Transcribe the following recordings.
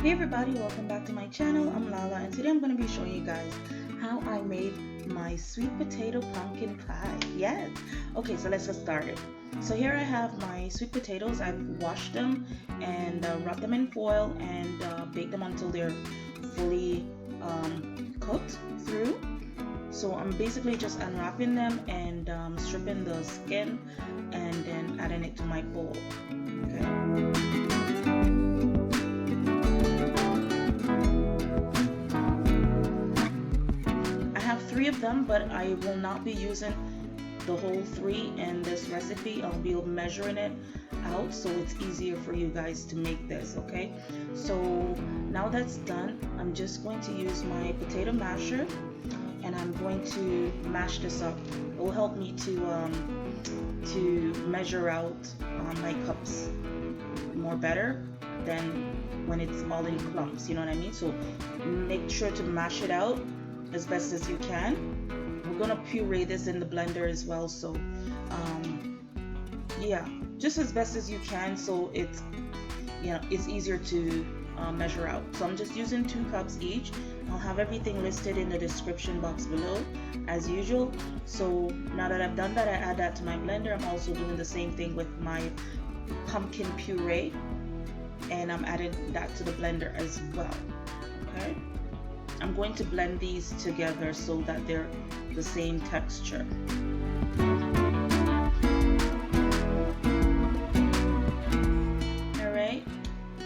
Hey everybody, welcome back to my channel. I'm Lala and today I'm going to be showing you guys how I made my sweet potato pumpkin pie. Yes! Okay, so let's get started. So here I have my sweet potatoes. I've washed them and wrapped them in foil and baked them until they're fully cooked through. So I'm basically just unwrapping them and stripping the skin and then adding it to my bowl. Okay. Three of them, but I will not be using the whole three in this recipe. I'll be measuring it out so it's easier for you guys to make this. Okay, so now that's done, I'm just going to use my potato masher and I'm going to mash this up. It will help me to measure out my cups more better than when it's all in clumps, you know what I mean? So make sure to mash it out as best as you can. We're gonna puree this in the blender as well, so yeah, just as best as you can so it's, you know, it's easier to measure out. So I'm just using 2 cups each. I'll have everything listed in the description box below as usual. So now that I've done that, I add that to my blender. I'm also doing the same thing with my pumpkin puree and I'm adding that to the blender as well. Okay, I'm going to blend these together so that they're the same texture. Alright,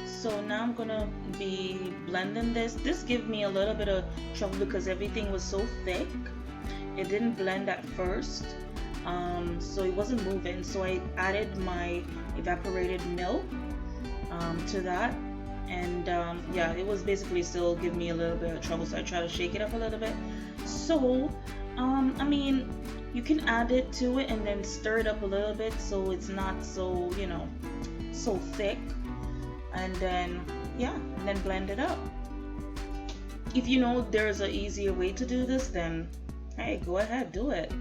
so now I'm gonna be blending this. This gave me a little bit of trouble because everything was so thick. It didn't blend at first, so it wasn't moving. So I added my evaporated milk to that. And yeah, it was basically still giving me a little bit of trouble, so I try to shake it up a little bit. So I mean, you can add it to it and then stir it up a little bit so it's not so, you know, so thick, and then yeah, and then blend it up. If you know there's an easier way to do this, then hey, go ahead, do it.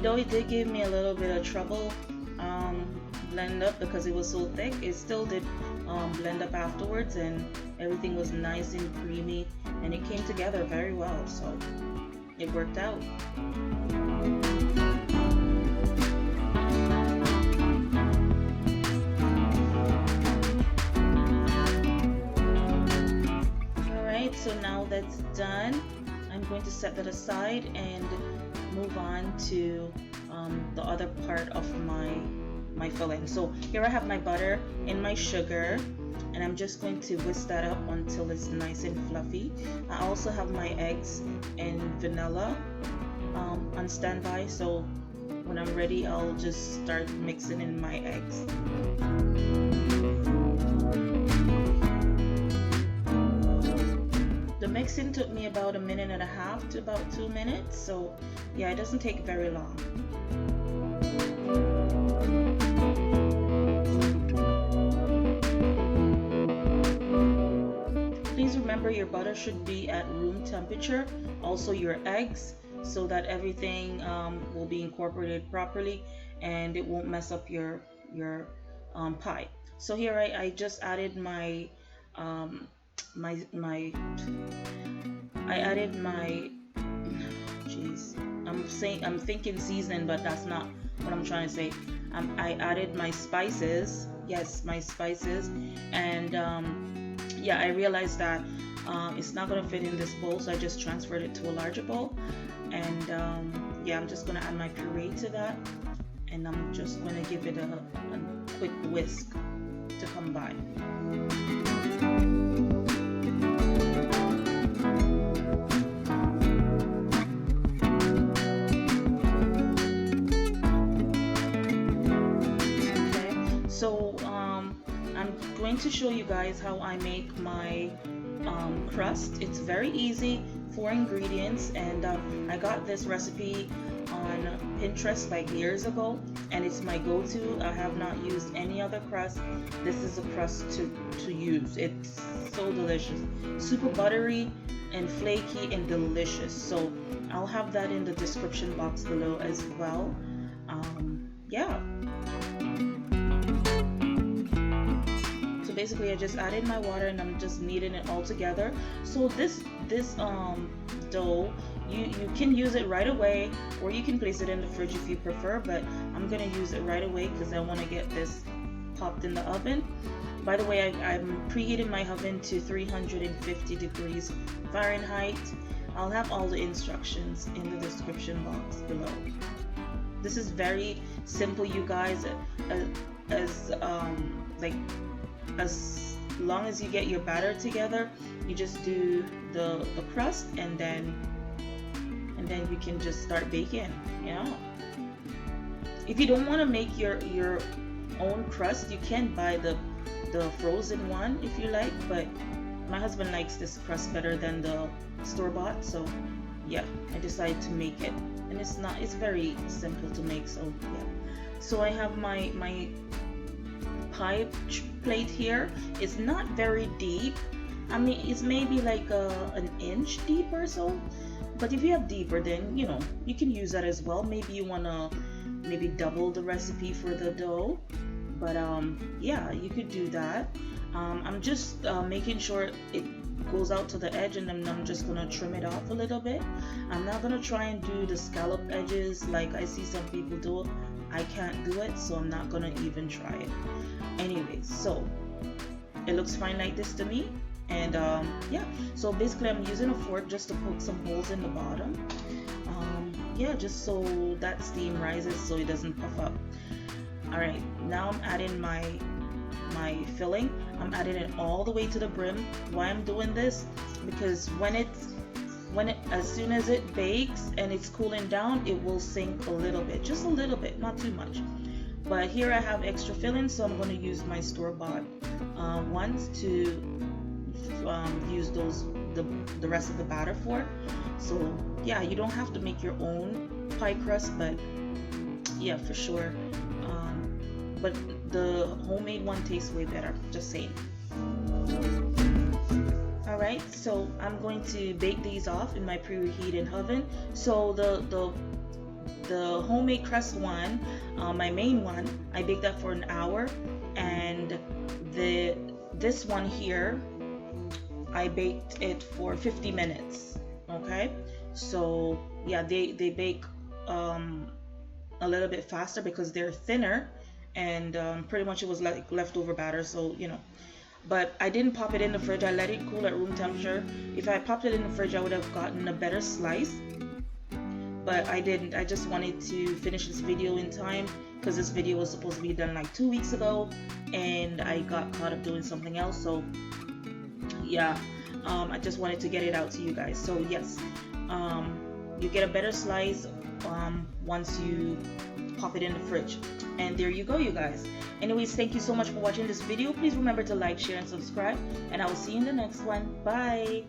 Though it did give me a little bit of trouble blend up because it was so thick, it still did blend up afterwards and everything was nice and creamy and it came together very well, so it worked out. Alright, so now that's done, I'm going to set that aside and move on to the other part of my filling. So here I have my butter and my sugar and I'm just going to whisk that up until it's nice and fluffy. I also have my eggs and vanilla on standby, so when I'm ready I'll just start mixing in my eggs. The mixing took me about 1.5 minutes to about 2 minutes, so yeah, it doesn't take very long. Please remember your butter should be at room temperature, also your eggs, so that everything will be incorporated properly and it won't mess up your pie. So here I just added my I added my, jeez, I'm thinking seasoning, but that's not what I'm trying to say. I added my spices, yes, my spices, and yeah, I realized that it's not gonna fit in this bowl, so I just transferred it to a larger bowl, and yeah, I'm just gonna add my puree to that, and I'm just gonna give it a quick whisk to combine. So I'm going to show you guys how I make my crust. It's very easy, 4 ingredients, and I got this recipe on Pinterest like years ago and it's my go-to. I have not used any other crust. This is a crust to use. It's so delicious, super buttery, and flaky and delicious. So I'll have that in the description box below as well. Yeah. So basically I just added my water and I'm just kneading it all together. So this dough, you can use it right away, or you can place it in the fridge if you prefer, but I'm gonna use it right away because I want to get this popped in the oven. By the way, I'm preheating my oven to 350 degrees Fahrenheit. I'll have all the instructions in the description box below. This is very simple, you guys. As long as you get your batter together, you just do the crust, and then you can just start baking. You know, if you don't want to make your own crust, you can buy the frozen one if you like, but my husband likes this crust better than the store-bought, so yeah, I decided to make it. And it's very simple to make. So yeah, so I have my pie plate here. It's not very deep. I mean, it's maybe like an inch deep or so, but if you have deeper, then you know, you can use that as well. Maybe you want to double the recipe for the dough, but yeah, you could do that. I'm just making sure it goes out to the edge, and then I'm just gonna trim it off a little bit. I'm not gonna try and do the scallop edges like I see some people do. I can't do it, so I'm not gonna even try it. Anyways, so it looks fine like this to me. And yeah, so basically I'm using a fork just to poke some holes in the bottom. Yeah, just so that steam rises so it doesn't puff up. Alright, now I'm adding my filling. I'm adding it all the way to the brim. Why I'm doing this? Because as soon as it bakes and it's cooling down, it will sink a little bit, just a little bit, not too much. But here I have extra filling, so I'm going to use my store-bought ones to use the rest of the batter for. So yeah, you don't have to make your own pie crust, but yeah, for sure. But the homemade one tastes way better, just saying. Alright, so I'm going to bake these off in my pre-reheated oven. So the homemade crust one, my main one, I baked that for an hour, and this one here, I baked it for 50 minutes. Okay, so yeah, they bake a little bit faster because they're thinner, and pretty much it was like leftover batter, so you know. But I didn't pop it in the fridge. I let it cool at room temperature. If I popped it in the fridge, I would have gotten a better slice, but I didn't. I just wanted to finish this video in time because this video was supposed to be done like 2 weeks ago, and I got caught up doing something else. So yeah, I just wanted to get it out to you guys. So yes, you get a better slice once you pop it in the fridge. And there you go, you guys. Anyways, thank you so much for watching this video. Please remember to like, share, and subscribe, and I will see you in the next one. Bye.